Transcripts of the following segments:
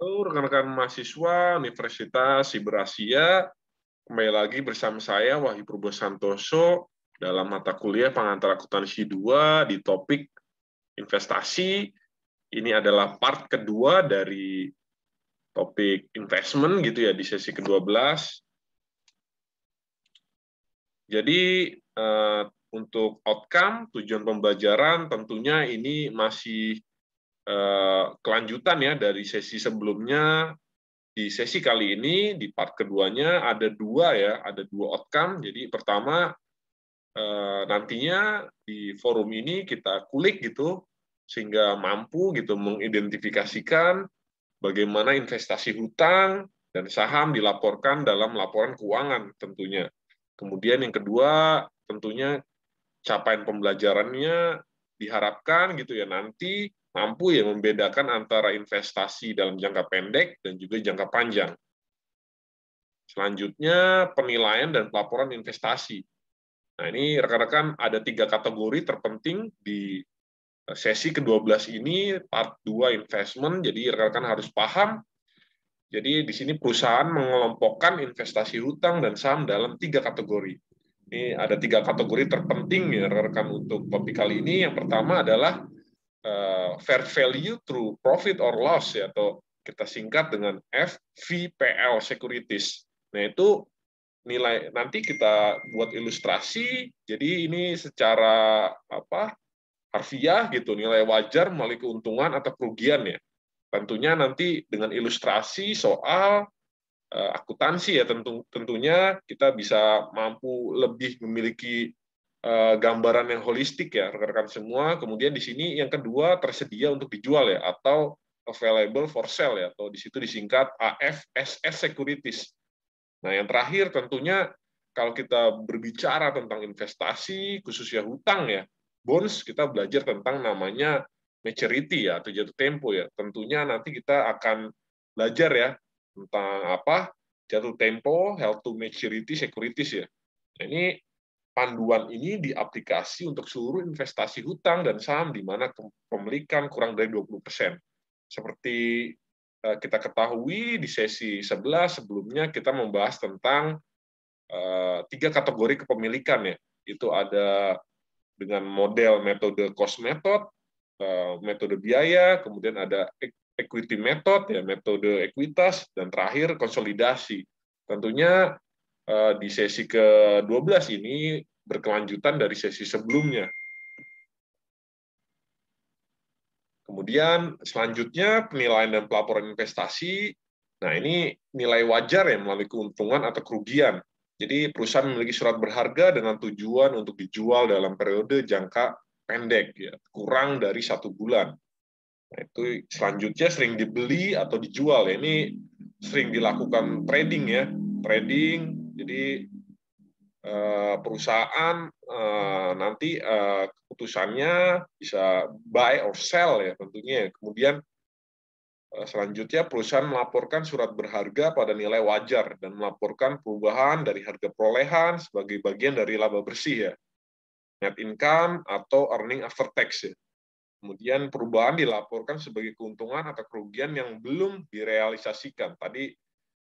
Halo rekan-rekan mahasiswa Universitas Siber Asia, kembali lagi bersama saya Wahyu Purbo Santoso dalam mata kuliah pengantar akuntansi 2 di topik investasi. Ini adalah part kedua dari topik investment gitu ya di sesi ke-12. Jadi untuk outcome, tujuan pembelajaran tentunya ini masih kelanjutan ya dari sesi sebelumnya. Di sesi kali ini, di part keduanya, ada dua outcome. Jadi pertama, nantinya di forum ini kita kulik gitu, sehingga mampu gitu mengidentifikasikan bagaimana investasi hutang dan saham dilaporkan dalam laporan keuangan tentunya. Kemudian yang kedua, tentunya capaian pembelajarannya diharapkan gitu ya nanti mampu ya membedakan antara investasi dalam jangka pendek dan juga jangka panjang. Selanjutnya, penilaian dan pelaporan investasi. Nah, ini rekan-rekan ada 3 kategori terpenting di sesi ke-12 ini, part 2 investment, jadi rekan-rekan harus paham. Jadi di sini perusahaan mengelompokkan investasi hutang dan saham dalam 3 kategori. Ini ada 3 kategori terpenting ya rekan-rekan untuk topik kali ini. Yang pertama adalah fair value through profit or loss ya, atau kita singkat dengan FVPL securities. Nah, itu nilai nanti kita buat ilustrasi. Jadi ini secara harfiah gitu, nilai wajar melalui keuntungan atau kerugian ya. Tentunya nanti dengan ilustrasi soal akuntansi ya, tentunya kita bisa mampu lebih memiliki gambaran yang holistik ya rekan-rekan semua. Kemudian di sini yang kedua tersedia untuk dijual ya, atau available for sale ya, atau di situ disingkat AFSS securities. Nah, yang terakhir tentunya kalau kita berbicara tentang investasi khususnya hutang ya, bonds, kita belajar tentang namanya maturity ya, atau jatuh tempo ya. Tentunya nanti kita akan belajar ya tentang jatuh tempo, held to maturity securities ya. Nah, ini panduan ini diaplikasi untuk seluruh investasi hutang dan saham di mana kepemilikan kurang dari 20%. Seperti kita ketahui di sesi 11 sebelumnya kita membahas tentang 3 kategori kepemilikan ya. Itu ada dengan model metode cost method, metode biaya, kemudian ada equity method ya, metode ekuitas, dan terakhir konsolidasi. Tentunya di sesi ke-12 ini berkelanjutan dari sesi sebelumnya. Kemudian selanjutnya penilaian dan pelaporan investasi. Nah, ini nilai wajar ya melalui keuntungan atau kerugian. Jadi perusahaan memiliki surat berharga dengan tujuan untuk dijual dalam periode jangka pendek ya, kurang dari 1 bulan. Nah, itu selanjutnya sering dibeli atau dijual ya. Ini sering dilakukan trading ya, trading. Jadi perusahaan nanti keputusannya bisa buy or sell ya tentunya. Kemudian selanjutnya perusahaan melaporkan surat berharga pada nilai wajar dan melaporkan perubahan dari harga perolehan sebagai bagian dari laba bersih ya, net income atau earning after tax ya. Kemudian perubahan dilaporkan sebagai keuntungan atau kerugian yang belum direalisasikan. Tadi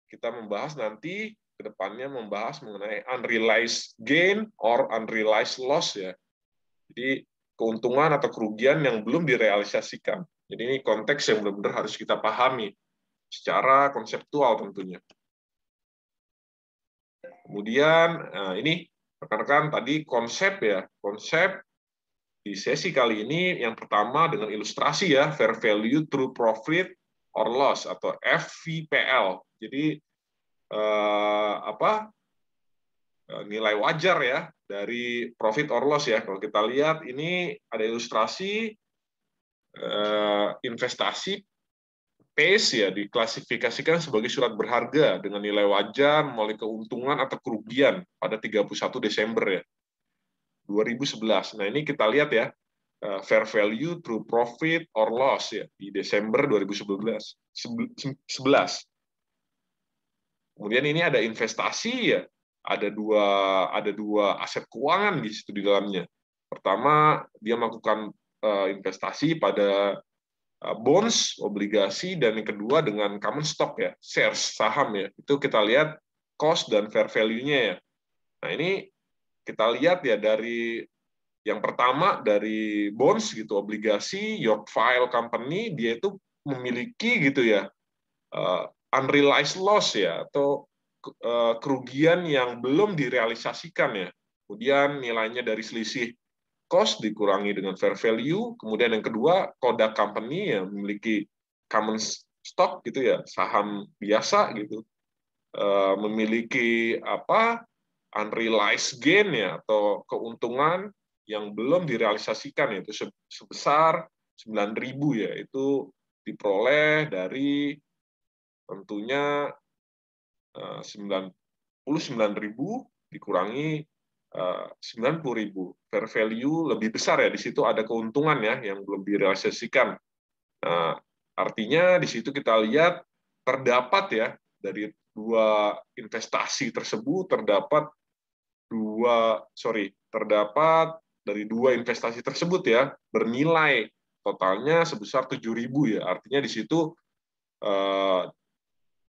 kita membahas nanti ke depannya membahas mengenai unrealized gain or unrealized loss ya. Jadi keuntungan atau kerugian yang belum direalisasikan. Jadi ini konteks yang benar-benar harus kita pahami secara konseptual tentunya. Kemudian ini rekan-rekan tadi konsep ya, konsep di sesi kali ini yang pertama dengan ilustrasi ya, fair value through profit or loss atau FVPL. Jadi nilai wajar ya dari profit or loss ya. Kalau kita lihat ini ada ilustrasi investasi PACE ya diklasifikasikan sebagai surat berharga dengan nilai wajar melalui keuntungan atau kerugian pada 31 Desember ya 2011. Nah, ini kita lihat ya fair value through profit or loss ya di Desember 2011. Kemudian ini ada investasi ya, ada dua aset keuangan di situ di dalamnya. Pertama, dia melakukan investasi pada bonds, obligasi, dan yang kedua dengan common stock ya, shares, saham ya. Itu kita lihat cost dan fair value-nya ya. Nah, ini kita lihat ya dari yang pertama dari bonds gitu, obligasi, Yorkville Company, dia itu memiliki gitu ya unrealized loss ya, atau kerugian yang belum direalisasikan ya. Kemudian nilainya dari selisih cost dikurangi dengan fair value. Kemudian yang kedua, Kodak Company yang memiliki common stock gitu ya, saham biasa gitu, memiliki apa unrealized gain ya, atau keuntungan yang belum direalisasikan, yaitu sebesar 9.000 ya, itu diperoleh dari tentunya 99.000 dikurangi 90.000. Fair value lebih besar ya, di situ ada keuntungan ya yang belum direalisasikan. Nah, terartinya di situ kita lihat terdapat ya dari dua investasi tersebut terdapat dari dua investasi tersebut ya bernilai totalnya sebesar 7.000 ya. Artinya di situ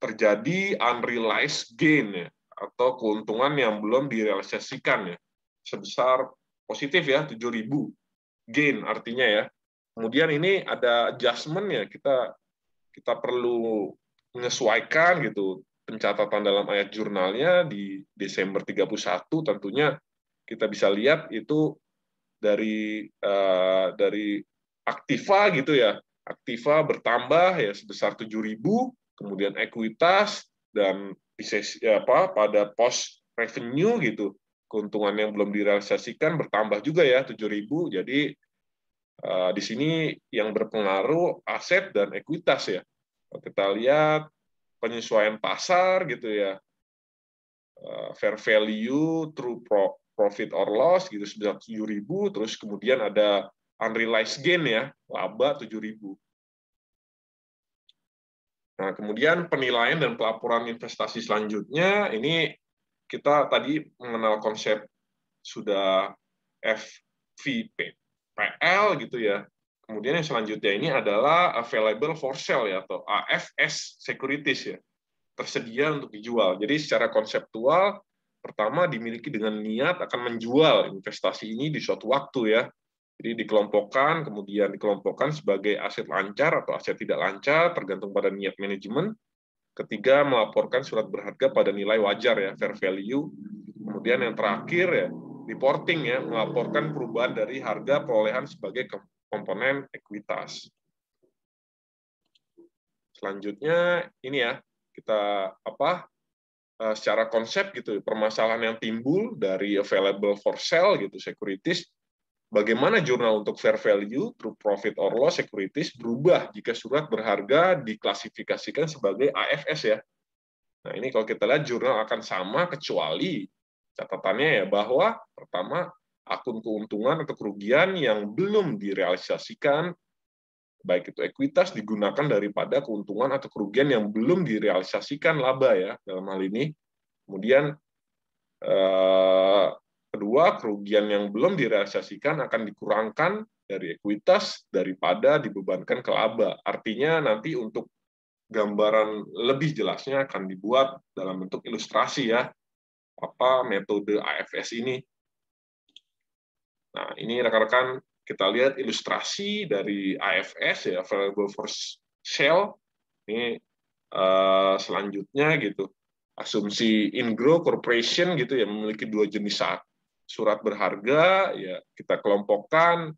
terjadi unrealized gain ya, atau keuntungan yang belum direalisasikan ya, sebesar positif ya 7.000 gain artinya ya. Kemudian ini ada adjustment ya, kita perlu menyesuaikan gitu pencatatan dalam ayat jurnalnya di Desember 31. Tentunya kita bisa lihat itu dari aktiva gitu ya, aktiva bertambah ya sebesar 7.000, kemudian ekuitas dan pada post revenue gitu, keuntungan yang belum direalisasikan bertambah juga ya 7.000. Jadi di sini yang berpengaruh aset dan ekuitas ya. Kalau kita lihat penyesuaian pasar gitu ya, fair value through profit or loss gitu sebesar 7.000, terus kemudian ada unrealized gain ya, laba 7.000. Nah, kemudian penilaian dan pelaporan investasi selanjutnya, ini kita tadi mengenal konsep sudah FVPL gitu ya. Kemudian yang selanjutnya ini adalah available for sale ya, atau AFS securities ya, tersedia untuk dijual. Jadi secara konseptual, pertama dimiliki dengan niat akan menjual investasi ini di suatu waktu ya. Jadi kemudian dikelompokkan sebagai aset lancar atau aset tidak lancar, tergantung pada niat manajemen. Ketiga, melaporkan surat berharga pada nilai wajar ya, fair value. Kemudian yang terakhir ya, reporting ya, melaporkan perubahan dari harga perolehan sebagai komponen ekuitas. Selanjutnya ini ya, kita secara konsep gitu, permasalahan yang timbul dari available for sale gitu securities, bagaimana jurnal untuk fair value through profit or loss securities berubah jika surat berharga diklasifikasikan sebagai AFS ya. Nah, ini kalau kita lihat jurnal akan sama kecuali catatannya ya bahwa pertama akun keuntungan atau kerugian yang belum direalisasikan, baik itu ekuitas, digunakan daripada keuntungan atau kerugian yang belum direalisasikan laba ya dalam hal ini. Kemudian kedua, kerugian yang belum direalisasikan akan dikurangkan dari ekuitas daripada dibebankan ke laba. Artinya nanti untuk gambaran lebih jelasnya akan dibuat dalam bentuk ilustrasi ya, metode AFS ini. Nah, ini rekan-rekan kita lihat ilustrasi dari AFS ya, available for sale. Ini selanjutnya gitu. Asumsi Ingro Corporation gitu ya, memiliki dua jenis surat berharga ya, kita kelompokkan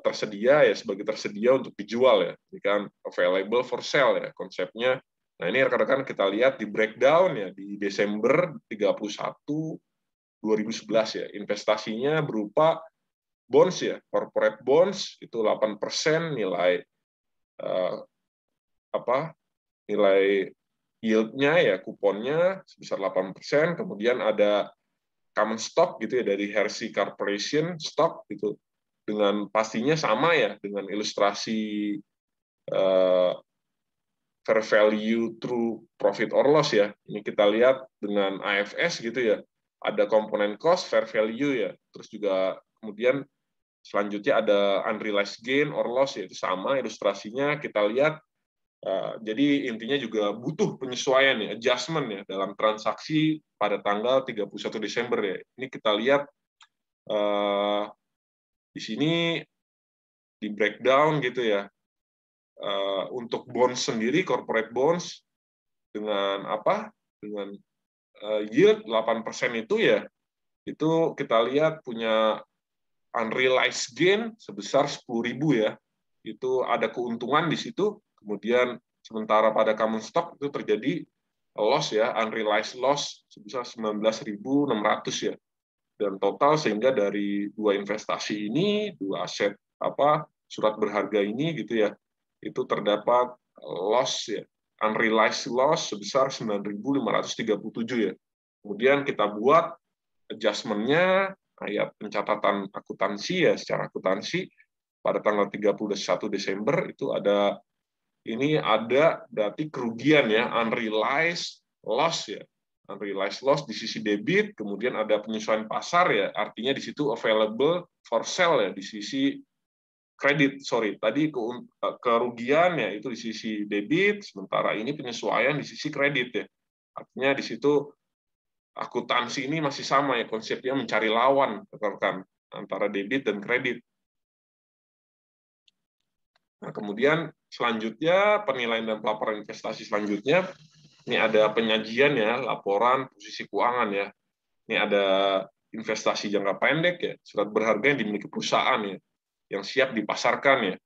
tersedia ya sebagai tersedia untuk dijual ya. Ini kan available for sale ya konsepnya. Nah, ini rekan-rekan kita lihat di breakdown ya di Desember 31 2011 ya. Investasinya berupa bonds ya, corporate bonds itu 8% nilai nilai yield-nya ya, kuponnya sebesar 8%, kemudian ada common stock gitu ya dari Hershey Corporation stock gitu, dengan pastinya sama ya dengan ilustrasi fair value through profit or loss ya. Ini kita lihat dengan AFS gitu ya, ada komponen cost, fair value ya, terus juga kemudian Selanjutnya ada unrealized gain or loss, yaitu sama ilustrasinya kita lihat. Jadi intinya juga butuh penyesuaian ya, adjustment ya dalam transaksi pada tanggal 31 Desember ya. Ini kita lihat di sini di breakdown gitu ya. Untuk bonds sendiri, corporate bonds dengan apa? Dengan yield 8% itu ya, itu kita lihat punya unrealized gain sebesar 10.000 ya. Itu ada keuntungan di situ. Kemudian sementara pada common stock itu terjadi loss ya, unrealized loss sebesar 19.600 ya. Dan total sehingga dari dua investasi ini, dua aset surat berharga ini gitu ya, itu terdapat loss ya, unrealized loss sebesar 9.537 ya. Kemudian kita buat adjustment-nya, ayat pencatatan akuntansi ya, secara akuntansi pada tanggal 31 Desember itu ada berarti kerugian ya, unrealized loss ya. Unrealized loss di sisi debit, kemudian ada penyesuaian pasar ya, artinya di situ available for sale ya di sisi kredit. Tadi kerugian ya itu di sisi debit, sementara ini penyesuaian di sisi kredit ya. Artinya di situ akuntansi ini masih sama ya, konsepnya mencari lawan rekan-rekan antara debit dan kredit. Nah, kemudian selanjutnya penilaian dan pelaporan investasi selanjutnya, ini ada penyajian ya, laporan posisi keuangan ya. Ini ada investasi jangka pendek ya, surat berharga yang dimiliki perusahaan ya, yang siap dipasarkan ya.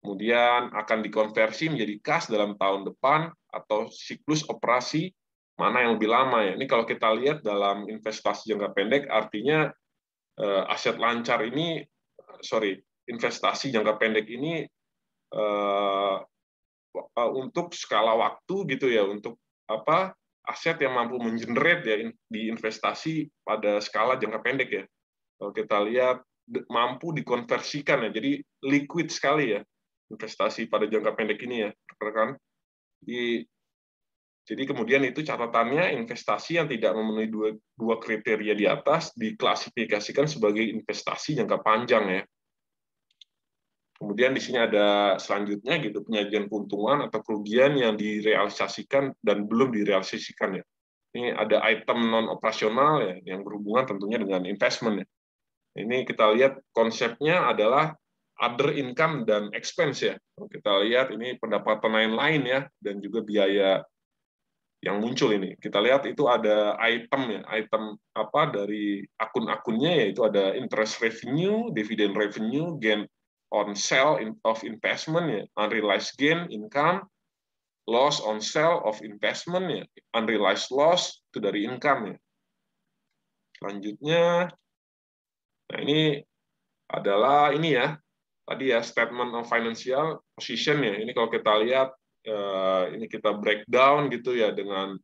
Kemudian akan dikonversi menjadi kas dalam tahun depan atau siklus operasi mana yang lebih lama ya. Ini kalau kita lihat dalam investasi jangka pendek artinya aset lancar ini, investasi jangka pendek ini untuk skala waktu gitu ya, untuk aset yang mampu mengenerate ya di investasi pada skala jangka pendek ya. Kalau kita lihat mampu dikonversikan ya, jadi liquid sekali ya investasi pada jangka pendek ini ya, rekan. Jadi kemudian itu catatannya, investasi yang tidak memenuhi dua kriteria di atas diklasifikasikan sebagai investasi jangka panjang ya. Kemudian di sini ada selanjutnya gitu, penyajian keuntungan atau kerugian yang direalisasikan dan belum direalisasikan ya. Ini ada item non operasional ya yang berhubungan tentunya dengan investment ya. Ini kita lihat konsepnya adalah other income dan expense ya. Kalau kita lihat ini pendapatan lain-lain ya, dan juga biaya yang muncul ini. Kita lihat itu ada item ya, item dari akun-akunnya, yaitu ada interest revenue, dividend revenue, gain on sale of investment ya, unrealized gain income, loss on sale of investment ya, unrealized loss itu dari income ya. Selanjutnya, nah ini adalah ini ya, tadi ya statement of financial position ya. Ini kalau kita lihat ini kita breakdown gitu ya dengan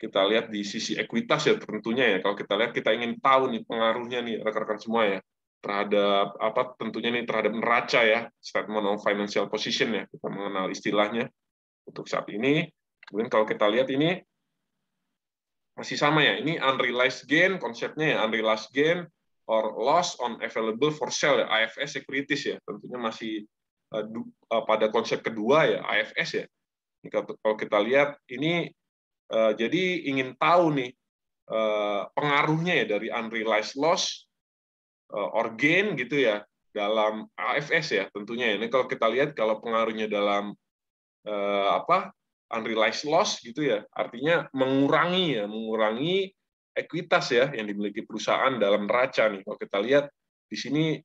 kita lihat di sisi ekuitas ya tentunya ya. Kalau kita lihat kita ingin tahu nih pengaruhnya nih rekan-rekan semua ya terhadap tentunya nih terhadap neraca ya, statement of financial position ya, kita mengenal istilahnya untuk saat ini. Kemudian kalau kita lihat ini masih sama ya, ini unrealized gain konsepnya ya, unrealized gain or loss on available for sale ya, AFS securities ya, tentunya masih pada konsep kedua ya, AFS ya. Ini kalau kita lihat ini jadi ingin tahu nih pengaruhnya ya dari unrealized loss or gain gitu ya dalam AFS ya tentunya. Ini kalau kita lihat kalau pengaruhnya dalam unrealized loss gitu ya, artinya mengurangi ekuitas ya yang dimiliki perusahaan dalam neraca nih. Kalau kita lihat di sini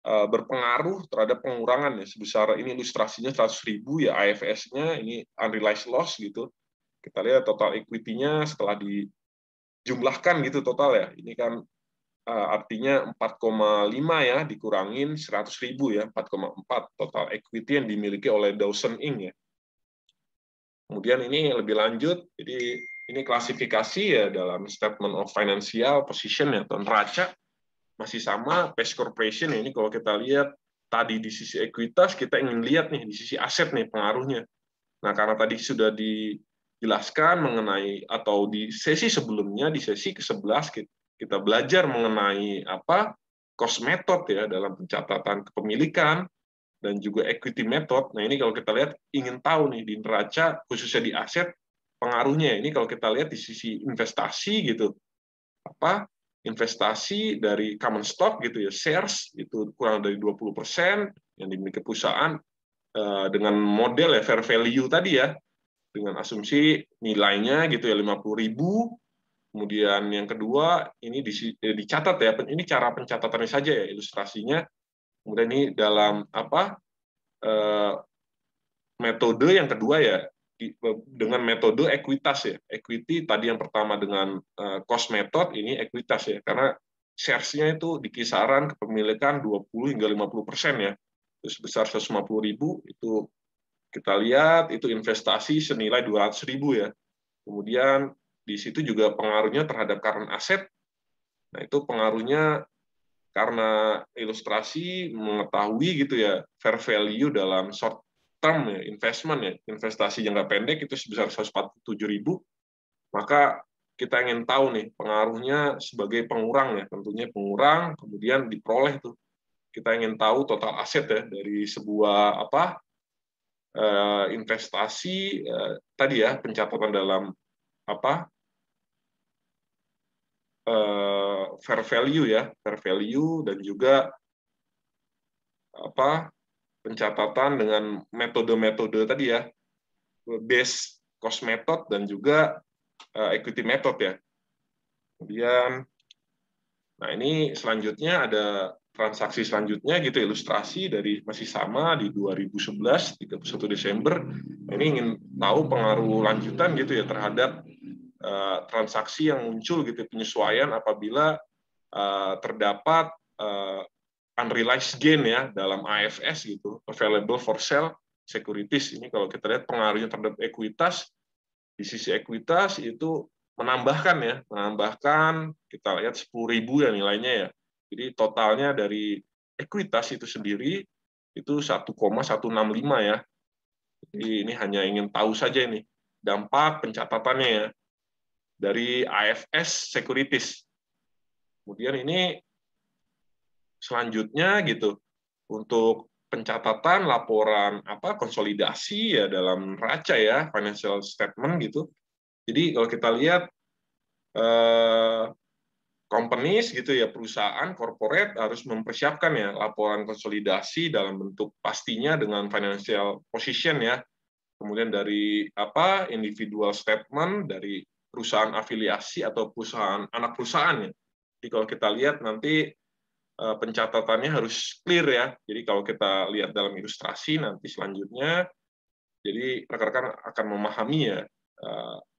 berpengaruh terhadap pengurangan ya sebesar ini ilustrasinya 100.000 ya AFS-nya, ini unrealized loss gitu. Kita lihat total equity-nya setelah dijumlahkan gitu total ya. Ini kan artinya 4,5 ya dikurangin 100.000 ya, 4,4 total equity yang dimiliki oleh Dawson Inc. ya. Kemudian ini lebih lanjut, jadi ini klasifikasi ya dalam statement of financial position ya, atau neraca masih sama Page Corporation ya. Ini kalau kita lihat tadi di sisi ekuitas, kita ingin lihat nih di sisi aset nih pengaruhnya. Nah, karena tadi sudah dijelaskan mengenai atau di sesi sebelumnya, di sesi ke-11 kita belajar mengenai cost method ya dalam pencatatan kepemilikan, dan juga equity method. Nah ini kalau kita lihat ingin tahu nih di neraca khususnya di aset pengaruhnya. Ini kalau kita lihat di sisi investasi gitu, investasi dari common stock gitu ya, shares itu kurang dari 20% yang dimiliki perusahaan dengan model ya fair value tadi ya, dengan asumsi nilainya gitu ya 50.000. Kemudian yang kedua ini dicatat ya, ini cara pencatatannya saja ya, ilustrasinya. Kemudian ini dalam metode yang kedua ya, dengan metode ekuitas ya. Equity tadi yang pertama dengan cost method, ini ekuitas ya, karena shares-nya itu di kisaran kepemilikan 20 hingga 50% ya. Itu sebesar 150.000, itu kita lihat itu investasi senilai 200.000 ya. Kemudian di situ juga pengaruhnya terhadap current asset. Nah, itu pengaruhnya karena ilustrasi mengetahui gitu ya fair value dalam short term ya, investment ya, investasi jangka pendek itu sebesar 147.000, maka kita ingin tahu nih pengaruhnya sebagai pengurang ya, tentunya pengurang, kemudian diperoleh tuh. Kita ingin tahu total aset ya dari sebuah investasi tadi ya, pencatatan dalam fair value ya, fair value, dan juga pencatatan dengan metode-metode tadi ya, base cost method dan juga equity method ya. Kemudian, nah ini selanjutnya ada transaksi selanjutnya gitu, ilustrasi dari masih sama di 2011 31 Desember. Ini ingin tahu pengaruh lanjutan gitu ya terhadap transaksi yang muncul gitu, penyesuaian apabila terdapat unrealized gain ya dalam AFS gitu, available for sale securities. Ini kalau kita lihat pengaruhnya terhadap ekuitas, di sisi ekuitas itu menambahkan kita lihat 10.000 ya nilainya ya. Jadi totalnya dari ekuitas itu sendiri itu 1,165 ya. Jadi ini hanya ingin tahu saja ini dampak pencatatannya ya dari AFS securities. Kemudian ini selanjutnya gitu untuk pencatatan laporan konsolidasi ya dalam neraca ya, financial statement gitu. Jadi kalau kita lihat companies gitu ya, perusahaan corporate harus mempersiapkan ya laporan konsolidasi dalam bentuk pastinya dengan financial position ya. Kemudian dari individual statement dari perusahaan afiliasi atau perusahaan anak perusahaan ya. Jadi kalau kita lihat nanti pencatatannya harus clear ya. Jadi kalau kita lihat dalam ilustrasi nanti selanjutnya, jadi rekan-rekan akan memahami ya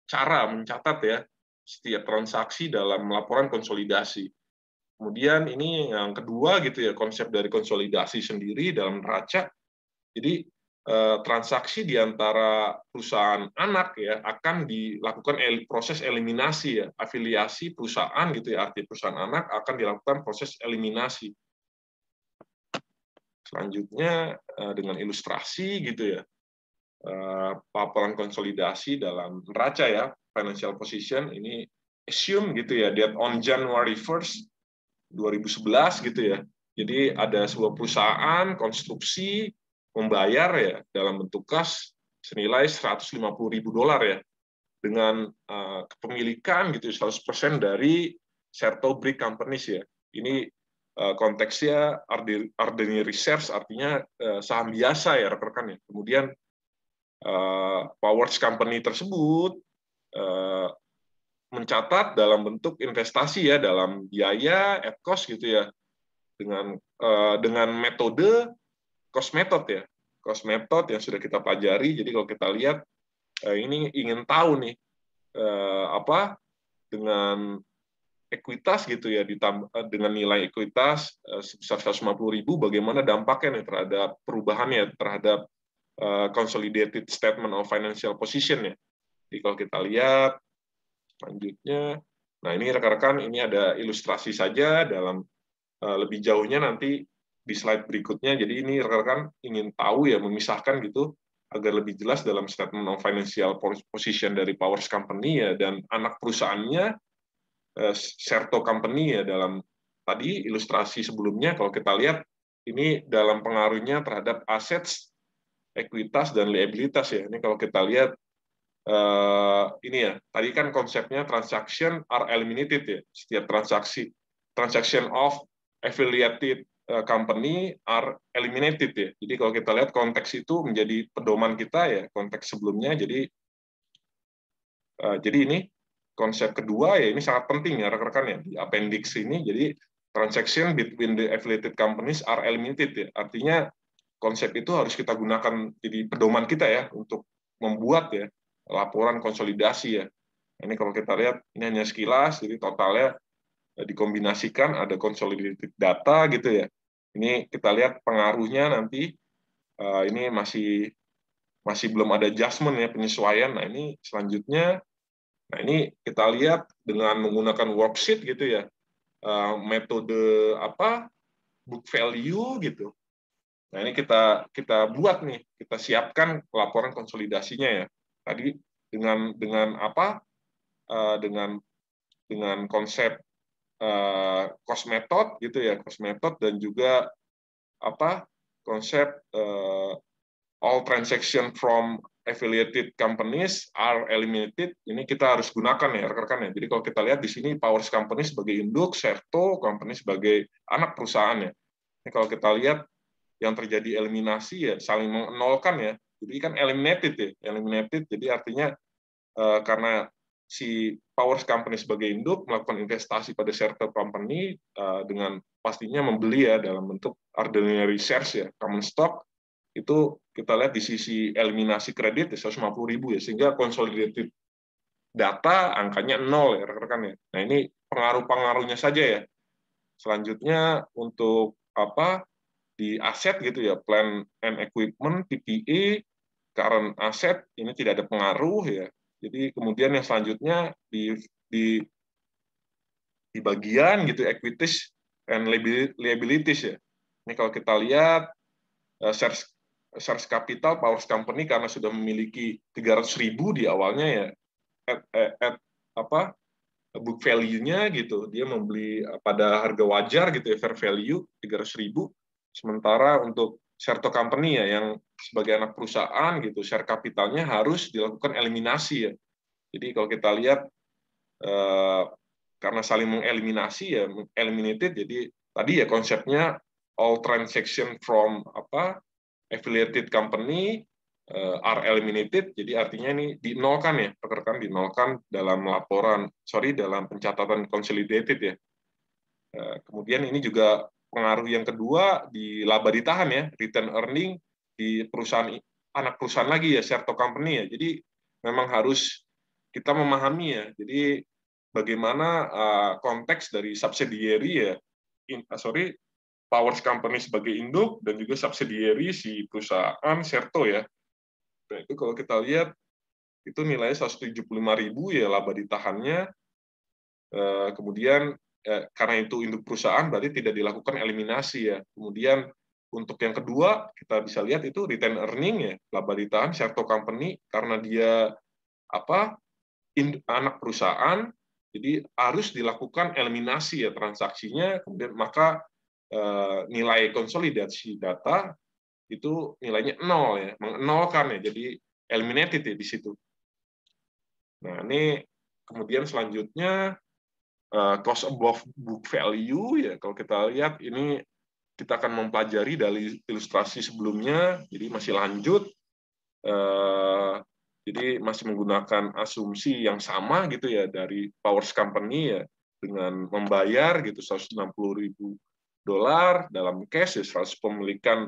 cara mencatat ya setiap transaksi dalam laporan konsolidasi. Kemudian ini yang kedua gitu ya, konsep dari konsolidasi sendiri dalam neraca. Jadi transaksi di antara perusahaan anak ya akan dilakukan proses eliminasi ya, afiliasi perusahaan gitu ya, arti perusahaan anak akan dilakukan proses eliminasi. Selanjutnya dengan ilustrasi gitu ya, laporan konsolidasi dalam neraca ya, financial position ini assume gitu ya, that on January 1st 2011 gitu ya. Jadi ada sebuah perusahaan konstruksi membayar ya dalam bentuk kas senilai $150.000 ya dengan kepemilikan gitu 100% dari Certo Brick Companies ya. Ini konteksnya ordinary shares, artinya saham biasa ya rekan-rekan ya. Kemudian Powers Company tersebut mencatat dalam bentuk investasi ya, dalam biaya at cost gitu ya, dengan metode cost method ya, cost method yang sudah kita pelajari. Jadi kalau kita lihat ini ingin tahu nih dengan ekuitas gitu ya, ditambah dengan nilai ekuitas sebesar 150.000, bagaimana dampaknya nih terhadap perubahannya terhadap consolidated statement of financial position ya. Jadi kalau kita lihat selanjutnya, nah ini rekan-rekan, ini ada ilustrasi saja dalam lebih jauhnya nanti di slide berikutnya. Jadi ini rekan-rekan ingin tahu ya, memisahkan gitu agar lebih jelas dalam statement of financial position dari Powers Company ya dan anak perusahaannya Certo Company ya dalam tadi ilustrasi sebelumnya, kalau kita lihat ini dalam pengaruhnya terhadap assets, ekuitas, dan liabilitas ya. Ini kalau kita lihat ini ya, tadi kan konsepnya transaction are eliminated ya. Setiap transaction of affiliated company are eliminated ya. Jadi kalau kita lihat konteks itu menjadi pedoman kita ya, konteks sebelumnya. Jadi ini konsep kedua ya, ini sangat penting ya rekan-rekan ya di appendix ini. Jadi transaction between the affiliated companies are eliminated ya. Artinya konsep itu harus kita gunakan jadi pedoman kita ya untuk membuat ya laporan konsolidasi ya. Ini kalau kita lihat ini hanya sekilas, jadi totalnya dikombinasikan ada consolidated data gitu ya. Ini kita lihat pengaruhnya nanti ini masih belum ada adjustment ya, penyesuaian. Nah, ini selanjutnya, nah ini kita lihat dengan menggunakan worksheet gitu ya, metode apa book value gitu. Nah, ini kita buat nih, kita siapkan laporan konsolidasinya ya. Tadi dengan apa? Dengan konsep cost method gitu ya, cost method, dan juga apa? Konsep all transaction from affiliated companies are eliminated. Ini kita harus gunakan ya rekan-rekan ya. Jadi kalau kita lihat di sini Powers Company sebagai induk, Serto Company sebagai anak perusahaan ya. Ini kalau kita lihat yang terjadi eliminasi ya saling menolkan ya. Jadi kan eliminated ya, eliminated. Jadi artinya karena si Powers Company sebagai induk melakukan investasi pada Serto Company dengan pastinya membeli ya dalam bentuk ordinary shares ya, common stock, itu kita lihat di sisi eliminasi kredit 150.000 ya, sehingga consolidated data angkanya 0 ya rekan-rekan ya. Nah, ini pengaruh-pengaruhnya saja ya. Selanjutnya untuk apa di aset gitu ya, plan and equipment, PPE, current asset ini tidak ada pengaruh ya. Jadi kemudian yang selanjutnya di bagian gitu equities and liabilities ya. Ini kalau kita lihat shares capital Powers Company karena sudah memiliki 300.000 di awalnya ya, at apa book value-nya gitu, dia membeli pada harga wajar gitu ya, fair value 300.000. Sementara untuk Serto Company ya yang sebagai anak perusahaan gitu, share kapitalnya harus dilakukan eliminasi ya. Jadi kalau kita lihat karena saling mengeliminasi ya, eliminated, jadi tadi ya konsepnya all transaction from apa affiliated company are eliminated, jadi artinya ini dinolkan ya, rekan-rekan, dinolkan dalam laporan, dalam pencatatan consolidated ya. Kemudian ini juga pengaruh yang kedua di laba ditahan ya, return earning di perusahaan anak perusahaan lagi ya, Serto Company ya. Jadi memang harus kita memahami ya. Jadi bagaimana konteks dari subsidiary ya, Powers Company sebagai induk dan juga subsidiary si perusahaan Serto ya. Nah, itu kalau kita lihat itu nilainya 175.000 ya laba ditahannya. Kemudian karena itu induk perusahaan berarti tidak dilakukan eliminasi ya. Kemudian untuk yang kedua kita bisa lihat itu return earning ya, laba ditahan Serto Company karena dia apa anak perusahaan, jadi harus dilakukan eliminasi ya transaksinya. Kemudian maka nilai konsolidasi data itu nilainya 0 ya, menolkan ya, jadi eliminated ya di situ. Nah, ini kemudian selanjutnya cost above book value ya, kalau kita lihat ini kita akan mempelajari dari ilustrasi sebelumnya, jadi masih lanjut, jadi masih menggunakan asumsi yang sama gitu ya dari Powers Company ya, dengan membayar gitu $160.000 dalam cash ya, 100 pemilikan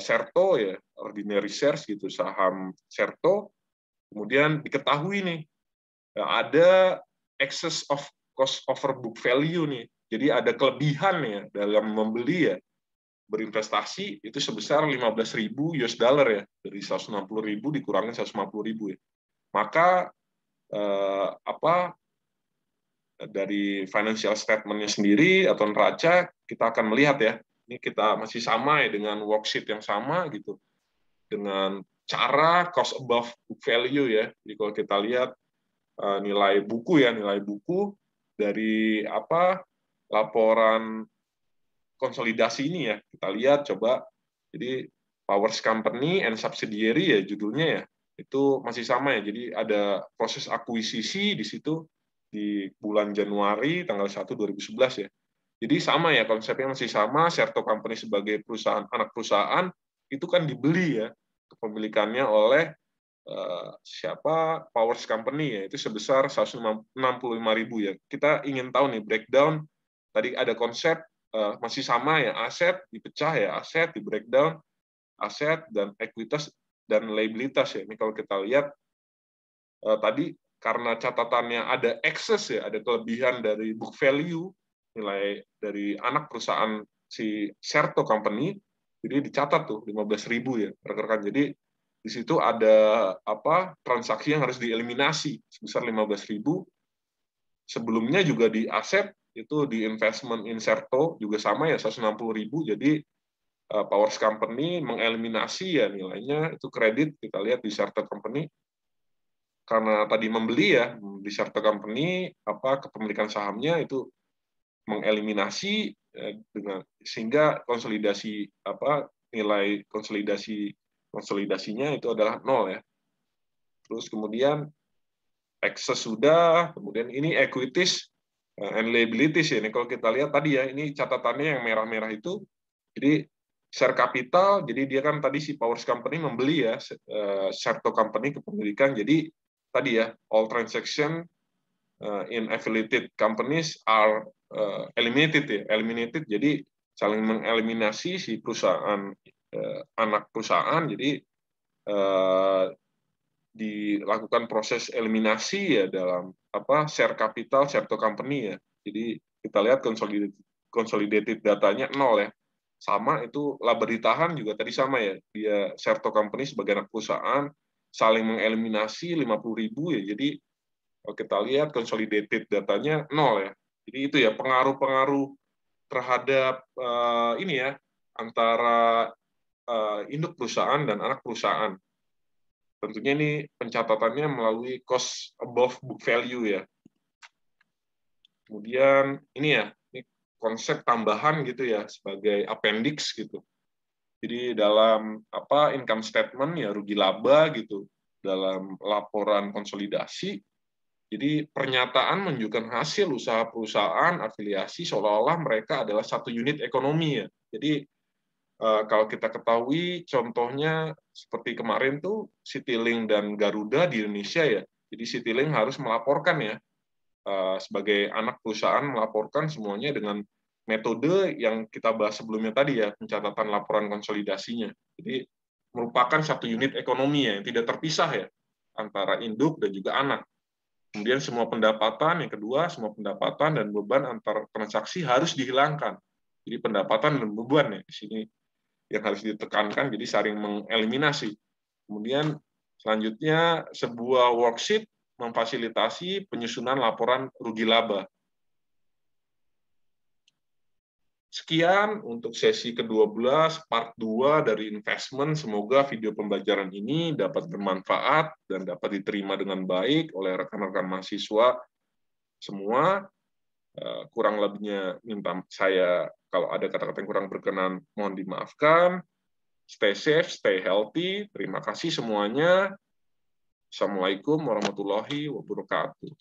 Serto ya, ordinary shares gitu, saham Serto. Kemudian diketahui nih ada excess of cost over book value nih. Jadi ada kelebihan ya dalam membeli ya, berinvestasi itu sebesar $15.000 ya, dari 160.000 dikurangi 150.000 ya. Maka dari financial statement-nya sendiri atau neraca kita akan melihat ya, ini kita masih sama ya dengan worksheet yang sama gitu, dengan cara cost above book value ya. Jadi kalau kita lihat nilai buku ya, nilai buku dari apa laporan konsolidasi ini ya. Kita lihat coba. Jadi Powers Company and Subsidiary ya judulnya ya. Itu masih sama ya. Jadi ada proses akuisisi di situ di bulan Januari tanggal 1 2011 ya. Jadi sama ya, konsepnya masih sama. Serto Company sebagai perusahaan anak perusahaan itu kan dibeli ya, kepemilikannya oleh siapa, Powers Company ya, itu sebesar 165.000 ya. Kita ingin tahu nih breakdown. Tadi ada konsep masih sama ya, aset dipecah ya, aset di breakdown, aset dan ekuitas dan liabilitas ya. Ini kalau kita lihat tadi karena catatannya ada excess ya, ada kelebihan dari book value, nilai dari anak perusahaan si Serto Company, jadi dicatat tuh 15.000 ya, rekan-rekan. Jadi di situ ada transaksi yang harus dieliminasi sebesar 15.000. Sebelumnya juga di aset itu di investment in Serto juga sama ya 160.000. Jadi Powers Company mengeliminasi ya nilainya itu kredit, kita lihat di Serto Company karena tadi membeli ya di Serto Company kepemilikan sahamnya itu mengeliminasi dengan sehingga konsolidasi nilai konsolidasinya itu adalah 0 ya. Terus kemudian excess sudah, kemudian ini equities and liabilities ya. Ini kalau kita lihat tadi ya, ini catatannya yang merah-merah itu. Jadi share capital, jadi dia kan tadi si Powers Company membeli ya Serto Company kepemilikan. Jadi tadi ya all transaction in affiliated companies are eliminated. Jadi saling mengeliminasi si perusahaan anak perusahaan. Jadi dilakukan proses eliminasi ya dalam share capital Serto Company ya. Jadi kita lihat consolidated datanya 0 ya. Sama itu laba ditahan juga tadi sama ya. Dia Serto Company sebagai anak perusahaan saling mengeliminasi 50.000 ya. Jadi kalau kita lihat consolidated datanya 0 ya. Jadi itu ya pengaruh-pengaruh terhadap ini ya antara induk perusahaan dan anak perusahaan. Tentunya ini pencatatannya melalui cost above book value ya. Kemudian ini ya, ini konsep tambahan gitu ya sebagai appendix gitu. Jadi dalam income statement ya rugi laba gitu dalam laporan konsolidasi. Jadi pernyataan menunjukkan hasil usaha perusahaan afiliasi seolah-olah mereka adalah satu unit ekonomi ya. Jadi kalau kita ketahui contohnya seperti kemarin tuh Citylink dan Garuda di Indonesia ya. Jadi Citylink harus melaporkan ya sebagai anak perusahaan melaporkan semuanya dengan metode yang kita bahas sebelumnya tadi ya, pencatatan laporan konsolidasinya. Jadi merupakan satu unit ekonomi ya yang tidak terpisah ya antara induk dan juga anak. Kemudian semua pendapatan, yang kedua, semua pendapatan dan beban antar transaksi harus dihilangkan. Jadi pendapatan dan beban ya di sini yang harus ditekankan, jadi saling mengeliminasi. Kemudian selanjutnya sebuah worksheet memfasilitasi penyusunan laporan rugi laba. Sekian untuk sesi ke-12 part 2 dari investment. Semoga video pembelajaran ini dapat bermanfaat dan dapat diterima dengan baik oleh rekan-rekan mahasiswa semua. Kurang lebihnya minta saya kalau ada kata-kata yang kurang berkenan mohon dimaafkan. Stay safe, stay healthy. Terima kasih semuanya. Assalamualaikum warahmatullahi wabarakatuh.